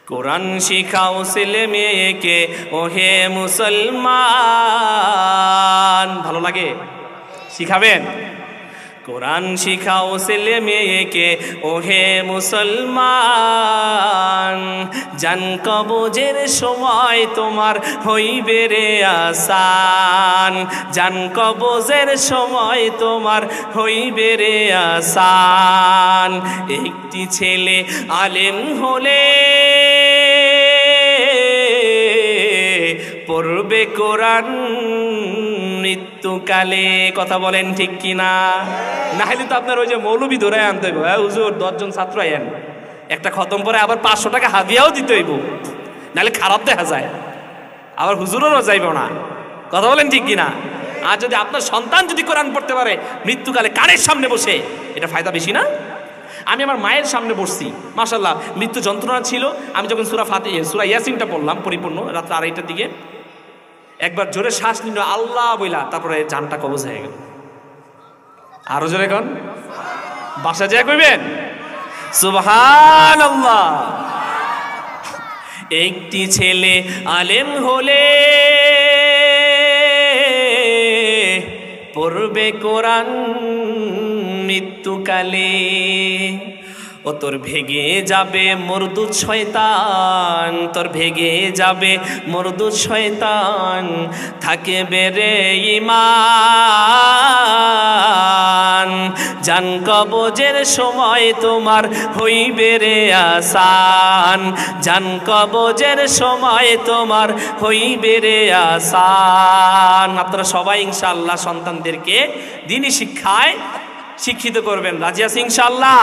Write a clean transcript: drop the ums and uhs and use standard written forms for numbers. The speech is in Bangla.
কোরআন শিখাও ছেলে মেয়েকে ওহে মুসলমান। ভালো লাগে? শিখাবেন? কোরআন শিখাও ছেলে মেয়েকে ওহে মুসলমান। জান কবজের সময় তোমার হইবে রে আসান। জান কবজের সময় তোমার হইবে রে আসান। একটি ছেলে আলেম হলে পড়বে কোরআন মৃত্যুকালে। কথা বলেন ঠিক কিনা? না হলে তো আপনার ওই যে মৌলবি ধরে আনতে হইব। হুজুর 10 জন ছাত্র আইন, একটা খতম পরে আবার 500 টাকা হাদিয়াও দিতে হইব, নাহলে খারাপ দেখা যায়, আবার হুজুরেরও যাইব না। কথা বলেন ঠিক কিনা? আর যদি আপনার সন্তান যদি কোরআন পড়তে পারে মৃত্যুকালে কানের সামনে বসে, এটা ফায়দা বেশি না? আমি আমার মায়ের সামনে বসছি, মাশাআল্লাহ মৃত্যু যন্ত্রণা ছিল। আমি যখন সূরা ইয়াসিনটা পড়লাম পরিপূর্ণ রাত 2:30টার দিকে, একবার জোরে শ্বাস নিল আল্লাহ বইলা, তারপরে জানটা কবজ হয়ে গেল। আরো জোরে কোন? বাসা যায় কইবেন সুবহানাল্লাহ। একটি ছেলে আলেম হলে পড়বে কোরআন মৃত্যুকালে। ও তোর ভেগে যাবে মরদুদ শয়তান, তোর ভেগে যাবে মরদুদ শয়তান, থাকে বেরে ঈমান। জান কবজের সময় তোমার হইবে রে আসান। জান কবজের সময় তোমার হইবে রে আসান। আপনারা সবাই ইনশাআল্লাহ সন্তানদেরকে দ্বীনি শিক্ষায় শিক্ষিত করবেন। রাজি আছি ইনশাআল্লাহ?